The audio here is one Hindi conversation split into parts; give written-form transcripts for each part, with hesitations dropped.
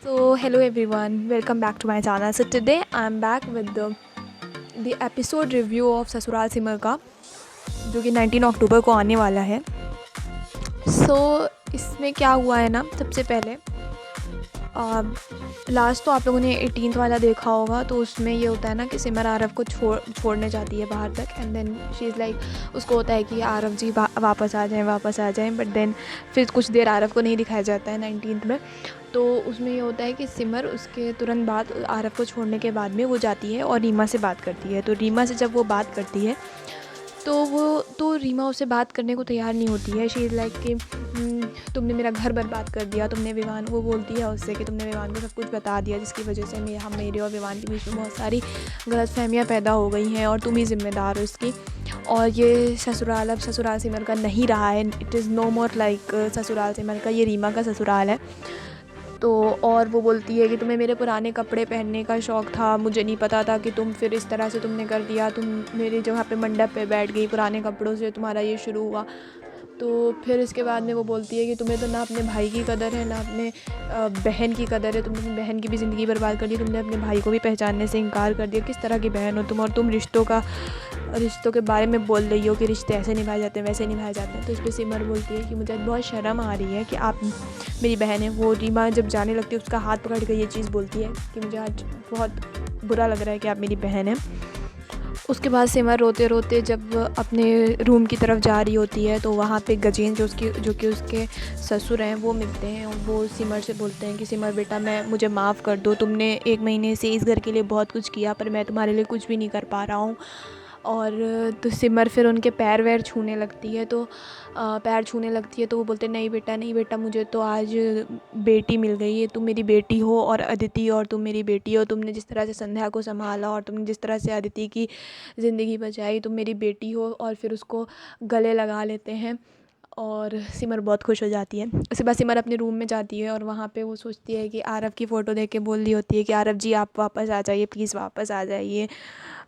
Hello everyone, welcome back to my channel. So today I'm back with the episode review of ससुराल सिमर का, जो कि 19 अक्टूबर को आने वाला है. इसमें क्या हुआ है ना, सबसे पहले लास्ट तो आप लोगों ने 18th वाला देखा होगा. तो उसमें ये होता है ना कि सिमर आरव को छोड़ने जाती है बाहर तक, and then she is like, उसको होता है कि आरव जी वापस आ जाएं. बट देन फिर कुछ देर आरव को नहीं दिखाया जाता है 19th में. तो उसमें ये होता है कि सिमर उसके तुरंत बाद आरव को छोड़ने के बाद में वो जाती है और रीमा से बात करती है. तो रीमा से जब वो बात करती है तो रीमा उससे बात करने को तैयार नहीं होती है. शी इज़ लाइक कि तुमने मेरा घर बर्बाद कर दिया, तुमने विवान, वो बोलती है उससे कि तुमने विवान को सब कुछ बता दिया, जिसकी वजह से मेरे और विवान के बीच में बहुत सारी गलतफहमियाँ पैदा हो गई हैं और तुम ही ज़िम्मेदार हो इसकी. और ये ससुराल अब ससुराल सिमर का नहीं रहा है. It is no more like Sasural Simar का, ये रीमा का ससुराल है. तो और वो बोलती है कि तुम्हें मेरे पुराने कपड़े पहनने का शौक़ था, मुझे नहीं पता था कि तुम फिर इस तरह से तुमने कर दिया, तुम मेरे जगह पे मंडप पे बैठ गई, पुराने कपड़ों से तुम्हारा ये शुरू हुआ. तो फिर इसके बाद में वो बोलती है कि तुम्हें तो ना अपने भाई की कदर है, ना अपने बहन की कदर है. तुमने अपनी बहन की भी ज़िंदगी बर्बाद कर दी, तुमने अपने भाई को भी पहचानने से इनकार कर दिया. किस तरह की बहन हो तुम, और तुम रिश्तों के बारे में बोल रही हो कि रिश्ते ऐसे निभाए जाते हैं, वैसे निभाए जाते हैं. तो इस पर सिमर बोलती है कि मुझे बहुत शर्म आ रही है कि आप मेरी बहन है. वो रीमा जब जाने लगती है उसका हाथ पकड़ कर ये चीज़ बोलती है कि मुझे आज बहुत बुरा लग रहा है कि आप मेरी बहन है. उसके बाद सिमर रोते रोते जब अपने रूम की तरफ जा रही होती है तो वहाँ पे गजेंद्र जो कि उसके ससुर हैं वो मिलते हैं. और वो सिमर से बोलते हैं कि सिमर बेटा, मुझे माफ़ कर दो, तुमने 1 महीने से इस घर के लिए बहुत कुछ किया, पर मैं तुम्हारे लिए कुछ भी नहीं कर पा रहा हूँ. और तो सिमर फिर उनके पैर छूने लगती है. तो वो बोलते नहीं बेटा, मुझे तो आज बेटी मिल गई है, तुम मेरी बेटी हो, और अदिति और तुम मेरी बेटी हो. तुमने जिस तरह से संध्या को संभाला और तुमने जिस तरह से अदिति की ज़िंदगी बचाई, तुम मेरी बेटी हो. और फिर उसको गले लगा लेते हैं और सिमर बहुत खुश हो जाती है. उसके बाद सिमर अपने रूम में जाती है और वहाँ पे वो सोचती है कि आरव की फ़ोटो देख के बोल रही होती है कि आरव जी आप वापस आ जाइए, प्लीज़ वापस आ जाइए,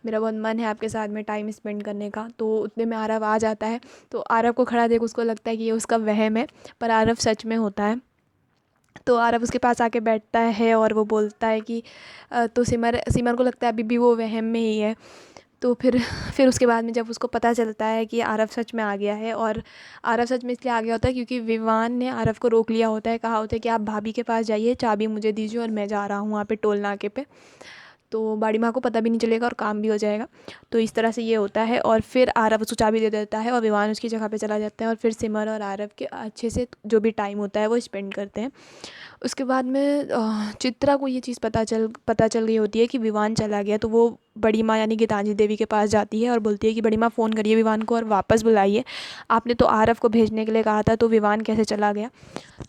मेरा बहुत मन है आपके साथ में टाइम स्पेंड करने का. तो उतने में आरव आ जाता है. तो आरव को खड़ा देख उसको लगता है कि ये उसका वहम है, पर आरव सच में होता है. तो आरव उसके पास आके बैठता है और वो बोलता है कि तो सिमर को लगता है अभी भी वो वहम में ही है. तो फिर उसके बाद में जब उसको पता चलता है कि आरव सच में आ गया है, और आरव सच में इसलिए आ गया होता है क्योंकि विवान ने आरव को रोक लिया होता है, कहा होता है कि आप भाभी के पास जाइए, चाबी मुझे दीजिए और मैं जा रहा हूँ वहाँ पे टोल नाके पे. तो बड़ी माँ को पता भी नहीं चलेगा और काम भी हो जाएगा. तो इस तरह से ये होता है. और फिर आरव उसको चाबी दे देता है और विवान उसकी जगह पे चला जाता है, और फिर सिमर और आरव के अच्छे से जो भी टाइम होता है वो स्पेंड करते हैं. उसके बाद में चित्रा को ये चीज़ पता चल गई होती है कि विवान चला गया. तो वो बड़ी माँ यानी गीतांजलि देवी के पास जाती है और बोलती है कि बड़ी माँ फ़ोन करिए विवान को और वापस बुलाइए, आपने तो आरव को भेजने के लिए कहा था, तो विवान कैसे चला गया.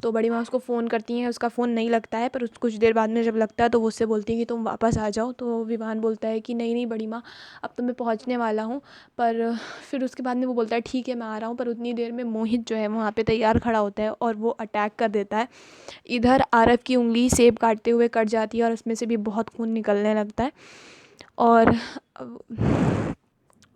तो बड़ी माँ उसको फ़ोन करती हैं, उसका फ़ोन नहीं लगता है, पर कुछ देर बाद में जब लगता है तो वो उससे बोलती है कि तुम वापस आ जाओ. तो विवान बोलता है कि नहीं बड़ी माँ, अब तो मैं पहुँचने वाला हूँ. पर फिर उसके बाद में वो बोलता है ठीक है मैं आ रहा हूँ. पर उतनी देर में मोहित जो है वहाँ पे तैयार खड़ा होता है और वो अटैक कर देता है. इधर आरव की उंगली सेब काटते हुए कट जाती है और उसमें से भी बहुत खून निकलने लगता है. और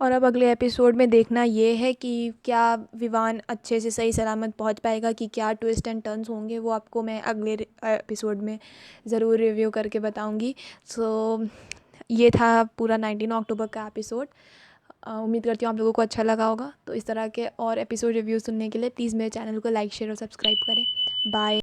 अब अगले एपिसोड में देखना ये है कि क्या विवान अच्छे से सही सलामत पहुंच पाएगा, कि क्या ट्विस्ट एंड टर्न्स होंगे, वो आपको मैं अगले एपिसोड में ज़रूर रिव्यू करके बताऊंगी. ये था पूरा 19 अक्टूबर का एपिसोड. उम्मीद करती हूँ आप लोगों को अच्छा लगा होगा. तो इस तरह के और एपिसोड रिव्यू सुनने के लिए प्लीज़ मेरे चैनल को लाइक शेयर और सब्सक्राइब करें. बाय.